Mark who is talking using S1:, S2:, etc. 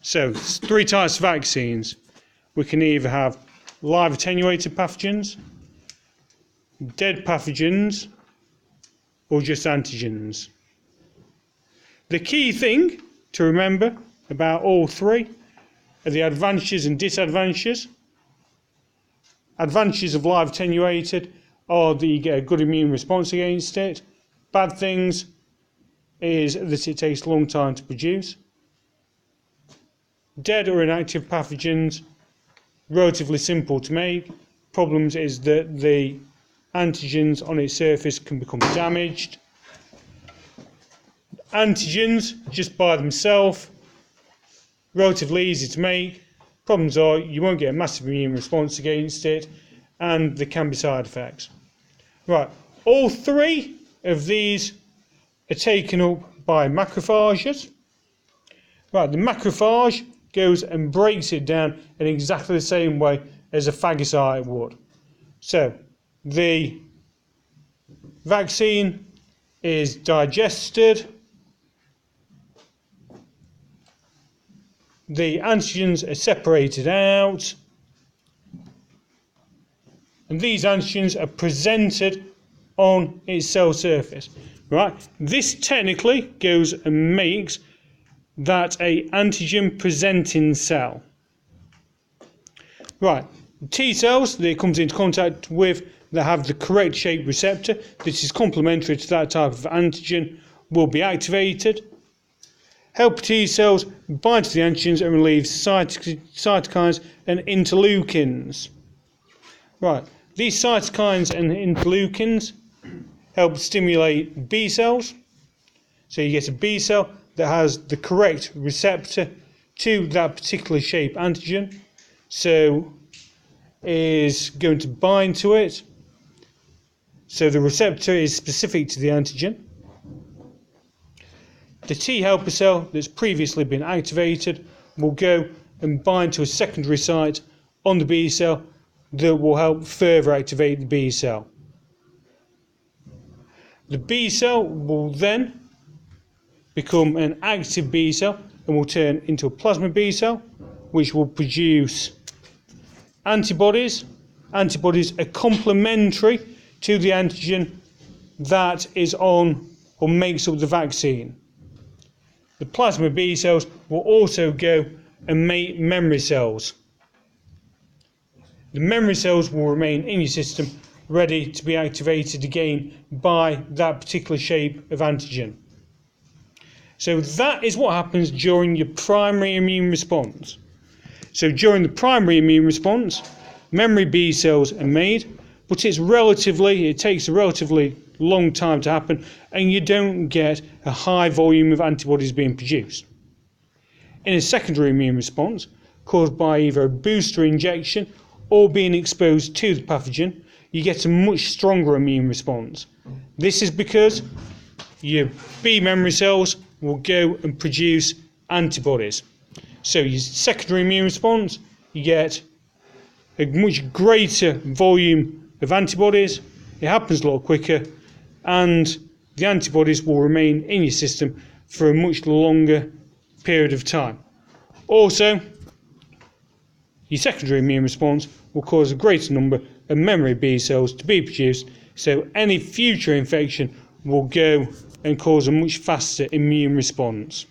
S1: So, there's three types of vaccines. We can either have live attenuated pathogens, dead pathogens, or just antigens. The key thing to remember about all three are the advantages and disadvantages. Advantages of live attenuated are that you get a good immune response against it. Bad things is that it takes a long time to produce. Dead or inactive pathogens, relatively simple to make. Problems is that the antigens on its surface can become damaged. Antigens, just by themselves, relatively easy to make. Problems are you won't get a massive immune response against it, and there can be side effects. Right, all three of these are taken up by macrophages. Right, the macrophage goes and breaks it down in exactly the same way as a phagocyte would. So, the vaccine is digested. The antigens are separated out, and these antigens are presented on its cell surface. Right? This technically goes and makes that a antigen presenting cell. Right, T cells that it comes into contact with that have the correct shaped receptor that is complementary to that type of antigen will be activated. Helper T cells bind to the antigens and relieve cytokines and interleukins. Right, these cytokines and interleukins help stimulate B cells. So you get a B cell that has the correct receptor to that particular shape antigen. So is going to bind to it. So the receptor is specific to the antigen. The T helper cell that's previously been activated will go and bind to a secondary site on the B cell that will help further activate the B cell. The B cell will then become an active B cell and will turn into a plasma B cell, which will produce antibodies. Antibodies are complementary to the antigen that is on or makes up the vaccine. The plasma B cells will also go and make memory cells. The memory cells will remain in your system, ready to be activated again by that particular shape of antigen. So that is what happens during your primary immune response. So during the primary immune response, memory B cells are made, but it takes a relatively long time to happen, and you don't get a high volume of antibodies being produced. In a secondary immune response, caused by either a booster injection or being exposed to the pathogen, you get a much stronger immune response. This is because your B memory cells will go and produce antibodies. So your secondary immune response, you get a much greater volume of antibodies. It happens a lot quicker, and the antibodies will remain in your system for a much longer period of time. Also, your secondary immune response will cause a greater number of memory B cells to be produced, so any future infection will go and cause a much faster immune response.